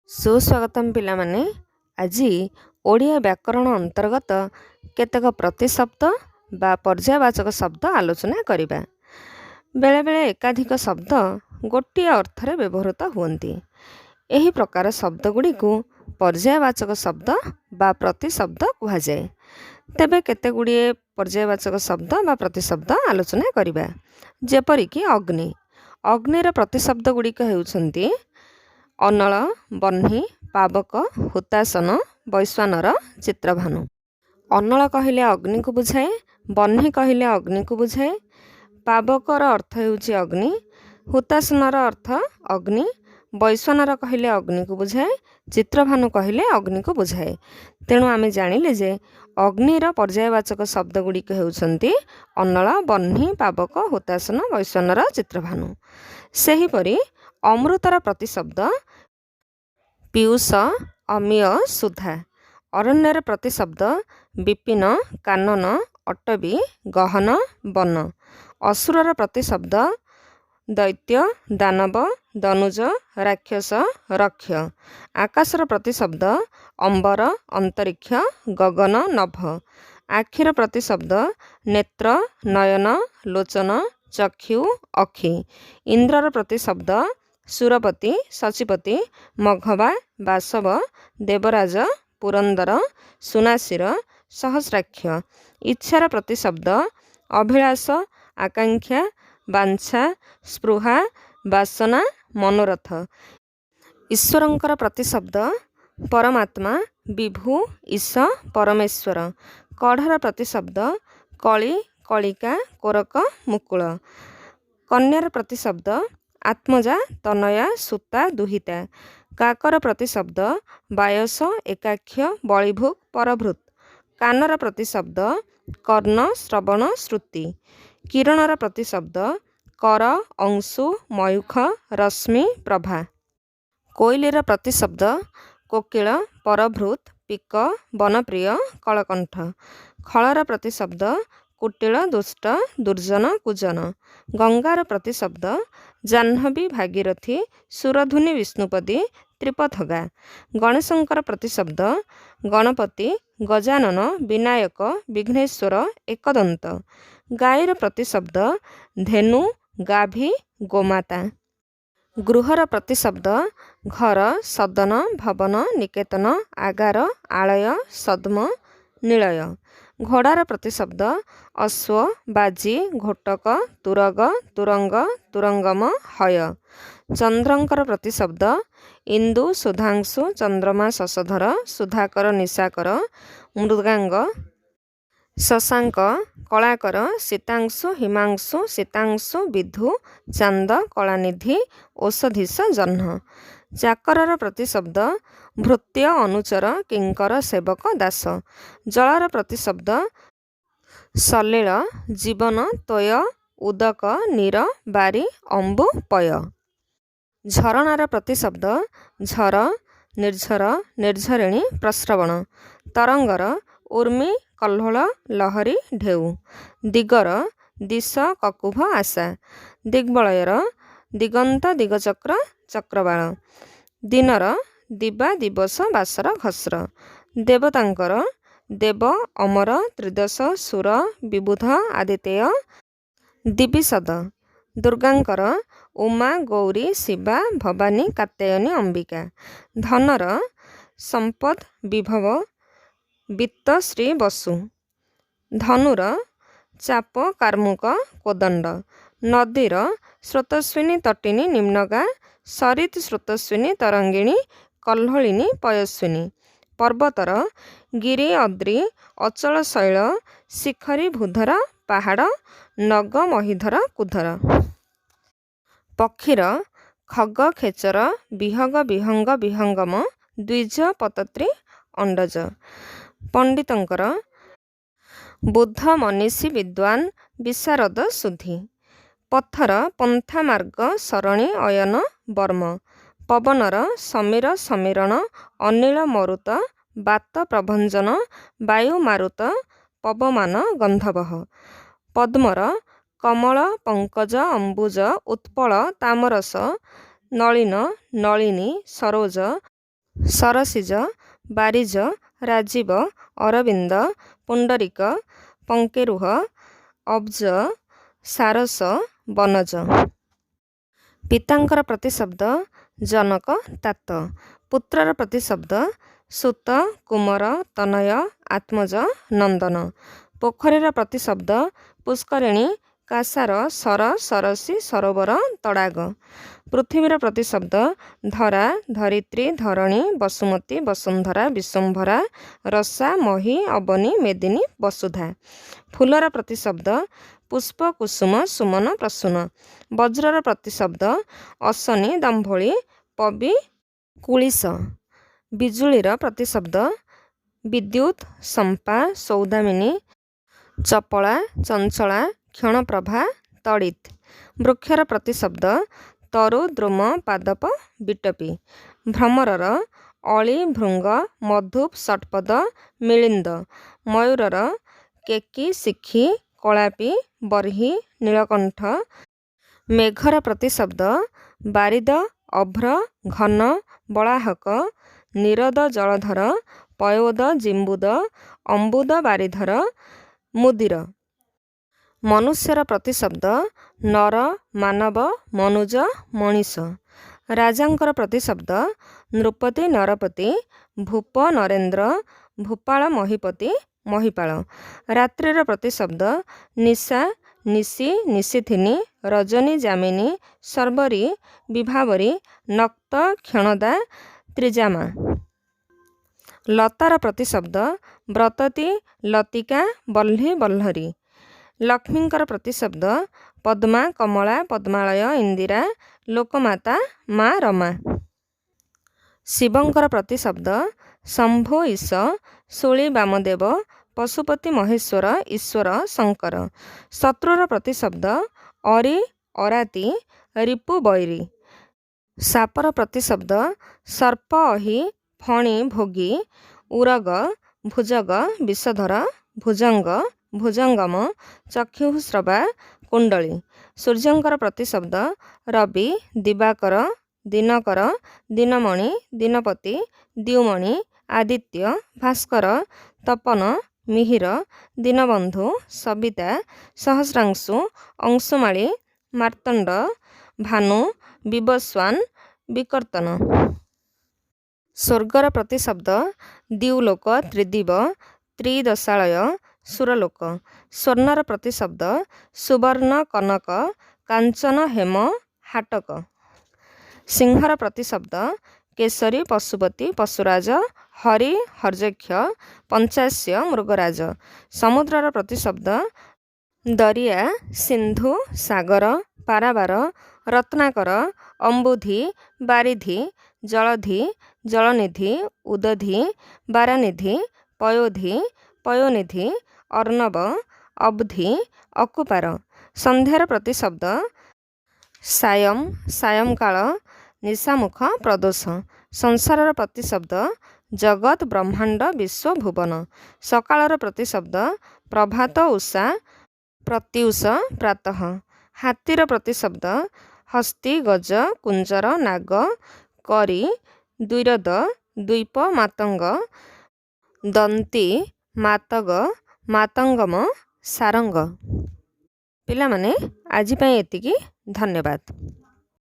सुस्वागतम पिलामाने। आज ओडिया व्याकरण अंतर्गत केतेक प्रतिशब्द बा पर्यायवाचक शब्द आलोचना करिबा। बेले बेले एकाधिक शब्द गोटे अर्थरे व्यवहृत हुअन्ति। एही प्रकार शब्द गुडी को पर्यायवाचक शब्द बा प्रतिशब्द कुहा जाए। तेबे केते गुडी पर्यायवाचक शब्द बा प्रतिशब्द आलोचना करिबा। जेपरिक अग्नि। अग्निर प्रतिशब्द गुडिक हेउछन्ति अनल, बह्नि, पावक, हुतासन, वैश्वानर, चित्रभानु। अनल कहिले अग्नि को बुझाए, बह्नि कहिले अग्नि को बुझाए, पावकर अर्थ हेउछि अग्नि, हुतासनर अर्थ अग्नि, वैश्वानर कहिले अग्नि को बुझाए, चित्रभानु कहिले अग्नि को बुझाए। तेणु आमे जानिले जे अग्निर पर्यायवाचक शब्द गुडिक हेउछन्ति अनल, बह्नि, पावक, हुतासन, वैश्वानर, चित्रभानु। सेहीपरि अमृतर प्रतिशब्द पीयूष, अमीय, सुधा। अरण्यर प्रतिशब्द विपिन, कानन, अटवी, गहन, वन। असुरर प्रतिशब्द दैत्य, दानव, दनुज, राक्षस, रक्ष। आकाशर प्रतिशब्द अंबर, अंतरिक्ष, गगन, नभ। आखिर प्रतिशब्द नेत्र, नयन, लोचन, चक्षु, अखि। इंद्रर प्रतिशब्द सुरपति, शचीपति, मघवा, बासव, देवराज, पुरंदर, सुनासीर, सहस्राक्ष। इच्छार प्रतिशब्द अभिलाष, आकांक्षा, बांछा, स्पृहा, वासना, मनोरथ। ईश्वरंकर प्रतिशब्द परमात्मा, विभु, ईश, परमेश्वर। कढ़ार प्रतिशब्द कली, कलिका, कोरक, मुकुल। कन्यार प्रतिशब्द आत्मजा, तनया, सुता, दुहिता। काकर प्रतिशब्द बायस, एकाक्ष, बलिभुक, परभृत। कानर प्रतिशब्द कर्ण, श्रवण, श्रुति। किरणर प्रतिशब्द कर, अंशु, मयूख, रश्मि, प्रभा। कोइलीर प्रतिशब्द कोकिल, परभृत, पिक, वनप्रिय, कलकंठ। खलर प्रतिशब्द कुटिल, दुष्ट, दुर्जन, कुजन। गंगार प्रतिशब्द जाह्नवी, भागीरथी, सुरधुनी, विष्णुपदी, त्रिपथगा। गणेशंकर प्रतिशब्द गणपति, गजानन, विनायक, विघ्नेश्वर, एकदंत। गाईर प्रतिशब्द धेनु, गाभी, गोमाता। गृहर प्रतिशब्द घर, सदन, भवन, निकेतन, आगार, आलय, सद्म, निलय। घोड़ार प्रतिशब्द अश्व, बाजी, घोटक, तुरग, तुरंग, तुरंगम, हय। चंद्रंकर प्रतिशब्द इंदु, सुधांशु, चंद्रमा, शशधर, सुधाकर, निशाकर, मृगांग, शशांक, कलाकर, शीतांशु, हिमांशु, शीतांशु, विधु, चांद, कलानिधि, औषधीश, जह्न। चाकरर प्रतिशब्द भृत्य, अनुचर, किंकर, सेवक, दास। जलर प्रतिशब्द सलील, जीवन, तोय, उदक, नीर, बारी, अंबु, पय। झरणार प्रतिशब्द झर, निर्झर, निर्झरिणी, प्रस्रवण। तरंगर उर्मी, कल्होळ, लहरी, ढेउ। दिगर दिश, ककुभ, आशा। दिग्बलयर दिगंत, दिगचक्र, चक्रवाळ। दिनर दिवा, दिवस, बासर, घस्र। देवतांकर देव, अमर, त्रिदश, सुर, विबुध, आदितेय, दिविशद। दुर्गांकर उमा, गौरी, शिवा, भवानी, कात्यायनी, अंबिका। धनर संपद, विभव, वित्त, श्री, बसु। धनुर चाप, कार्मुक, कोदंड। नदीर स्रोतस्विनी, तटिनी, निम्नगा, सरित, स्रोतस्विनी, तरंगिणी, कल्होलिनी, पयस्विनी। पर्वतर गिरी, अद्री, अचल, शैल, शिखरी, भूधर, पहाड़, नग, महीधर, कुधर। पक्षीर खग, खेचर, विहग, विहंग, विहंगम, द्विज, पतत्री, अंडज। पंडितंकर बुद्ध, मनीषी, विद्वान, विशारद, सुधी। पथर पंथा, मार्ग, सरणी, अयन, वर्म। पवनर समीर, समीरण, अनिल, मरुत, बात, प्रभंजन, वायु, मारुत, पवमान, गंधवः। पद्मर कमल, पंकज, अंबुज, उत्पल, तामरस, नलिन, नलिनी, सरोज, ସରସିଜ, ବାରିଜ, ରାଜୀବ, ଅରବିନ୍ଦ, ପୁଣ୍ଡରିକ, ପଙ୍କେରୁହ, ଅବ୍ଜ, ସାରସ, ବନଜ। ପିତାଙ୍କର ପ୍ରତିଶବ୍ଦ ଜନକ, ତାତ। ପୁତ୍ରର ପ୍ରତିଶବ୍ଦ ସୁତ, କୁମର, ତନୟ, ଆତ୍ମଜ, ନନ୍ଦନ। ପୋଖରୀର ପ୍ରତିଶବ୍ଦ ପୁଷ୍କରିଣୀ, କାସାର, ସର, ସରସୀ, ସରୋବର, ତଡ଼ାଗ। ପୃଥିବୀର ପ୍ରତିଶବ୍ଦ ଧରା, ଧରିତ୍ରୀ, ଧରଣୀ, ବସୁମତୀ, ବସୁନ୍ଧରା, ବିଶ୍ୱମ୍ଭରା, ରସା, ମହୀ, ଅବନୀ, ମେଦିନୀ, ବସୁଧା। ଫୁଲର ପ୍ରତିଶବ୍ଦ ପୁଷ୍ପ, କୁସୁମ, ସୁମନ, ପ୍ରସୂନ। ବଜ୍ରର ପ୍ରତିଶବ୍ଦ ଅଶନୀ, ଦମ୍ଭୋଳି, ପବୀ, କୁଳିଶ। ବିଜୁଳିର ପ୍ରତିଶବ୍ଦ ବିଦ୍ୟୁତ୍, ସମ୍ପା, ସୌଦାମିନୀ, ଚପଳା, ଚଞ୍ଚଳା, କ୍ଷଣପ୍ରଭା, ତଡ଼ିତ୍। ବୃକ୍ଷର ପ୍ରତିଶବ୍ଦ ତରୁ, ଦ୍ରୁମ, ପାଦପ, ବିଟପୀ। ଭ୍ରମରର ଅଳି, ଭୃଙ୍ଗ, ମଧୁପ୍, ଷଟ୍ପଦ, ମିଳିନ୍ଦ। ମୟୂରର କେକି, ଶିଖି, କଳାପୀ, ବର୍ହି, ନୀଳକଣ୍ଠ। ମେଘର ପ୍ରତିଶବ୍ଦ ବାରିଦ, ଅଭ୍ର, ଘନ, ବଳାହକ, ନିରଦ, ଜଳଧର, ପୟୋଦ, ଜିମ୍ବୁଦ, ଅମ୍ବୁଦ, ବାରିଧର, ମୁଦିର। ମନୁଷ୍ୟର ପ୍ରତିଶବ୍ଦ ନର, ମାନବ, ମନୁଜ, ମଣିଷ। ରାଜାଙ୍କର ପ୍ରତିଶବ୍ଦ ନୃପତି, ନରପତି, ଭୂପ, ନରେନ୍ଦ୍ର, ଭୂପାଳ, ମହୀପତି, ମହୀପାଳ। ରାତ୍ରିର ପ୍ରତିଶବ୍ଦ ନିଶା, ନିଶି, ନିଶିଥିନୀ, ରଜନୀ, ଯାମିନୀ, ଶର୍ବରୀ, ବିଭାବରୀ, ନକ୍ତ, କ୍ଷଣଦା, ତ୍ରିଜାମା। ଲତାର ପ୍ରତିଶବ୍ଦ ବ୍ରତତୀ, ଲତିକା, ବହ୍ନି, ବହ୍ଲରୀ। ଲକ୍ଷ୍ମୀଙ୍କର ପ୍ରତିଶବ୍ଦ ପଦ୍ମା, କମଳା, ପଦ୍ମାଳୟ, ଇନ୍ଦିରା, ଲୋକମାତା, ମା ରମା। ଶିବଙ୍କର ପ୍ରତିଶବ୍ଦ ଶମ୍ଭୁ, ଈଶ, ଶୂଳୀ, ବାମଦେବ, ପଶୁପତି, ମହେଶ୍ୱର, ଈଶ୍ୱର, ଶଙ୍କର। ଶତ୍ରୁର ପ୍ରତିଶବ୍ଦ ଅରି, ଅରାତି, ରିପୁ, ବୈରୀ। ସାପର ପ୍ରତିଶବ୍ଦ ସର୍ପ, ଅହି, ଫଣୀ, ଭୋଗୀ, ଉରଗ, ଭୁଜଗ, ବିଷଧର, ଭୁଜଙ୍ଗ, ଭୁଜଙ୍ଗମ, ଚକ୍ଷୁଃସ୍ରବା, କୁଣ୍ଡଳୀ। ସୂର୍ଯ୍ୟଙ୍କର ପ୍ରତିଶବ୍ଦ ରବି, ଦିବାକର, ଦିନକର, ଦିନମଣି, ଦିନପତି, ଦ୍ୟୁମଣି, ଆଦିତ୍ୟ, ଭାସ୍କର, ତପନ, ମିହିର, ଦୀନବନ୍ଧୁ, ସବିତା, ସହସ୍ରାଂଶୁ, ଅଂଶୁମାଳୀ, ମାର୍ତ୍ତଣ୍ଡ, ଭାନୁ, ବିବସ୍ୱାନ୍, ବିକର୍ତ୍ତନ। ସ୍ୱର୍ଗର ପ୍ରତିଶବ୍ଦ ଦ୍ୟୁଲୋକ, ତ୍ରିଦିବ, ତ୍ରିଦଶାଳୟ, ସୁରଲୋକ। ସ୍ୱର୍ଣ୍ଣର ପ୍ରତିଶବ୍ଦ ସୁବର୍ଣ୍ଣ, କନକ, କାଞ୍ଚନ, ହେମ, ହାଟକ। ସିଂହର ପ୍ରତିଶବ୍ଦ କେଶରୀ, ପଶୁପତି, ପଶୁରାଜ, ହରି, ହର୍ଯକ୍ଷ, ପଞ୍ଚାସ୍ୟ, ମୃଗରାଜ। ସମୁଦ୍ରର ପ୍ରତିଶବ୍ଦ ଦରିଆ, ସିନ୍ଧୁ, ସାଗର, ପାରାବାର, ରତ୍ନାକର, ଅମ୍ବୁଧି, ବାରିଧି, ଜଳଧି, ଜଳନିଧି, ଉଦଧି, ବାରାନିଧି, ପୟୋଧି, ପୟୋନିଧି, ଅର୍ଣ୍ଣବ, ଅବ୍ଧି, ଅକୁପାର। ସନ୍ଧ୍ୟାର ପ୍ରତିଶବ୍ଦ ସାୟଂ, ସାୟଂକାଳ, ନିଶାମୁଖ, ପ୍ରଦୋଷ। ସଂସାରର ପ୍ରତିଶବ୍ଦ ଜଗତ୍, ବ୍ରହ୍ମାଣ୍ଡ, ବିଶ୍ୱ, ଭୁବନ। ସକାଳର ପ୍ରତିଶବ୍ଦ ପ୍ରଭାତ, ଉଷା, ପ୍ରତ୍ୟୁଷ, ପ୍ରାତଃ। ହାତୀର ପ୍ରତିଶବ୍ଦ ହସ୍ତୀ, ଗଜ, କୁଞ୍ଜର, ନାଗ, କରି, ଦ୍ୱିରଦ, ଦ୍ୱୀପ, ମାତଙ୍ଗ, ଦନ୍ତୀ, ମାତଗ, ମାତଙ୍ଗମ, ସାରଙ୍ଗ। ପିଲାମାନେ ଆଜି ପାଇଁ ଏତିକି। ଧନ୍ୟବାଦ।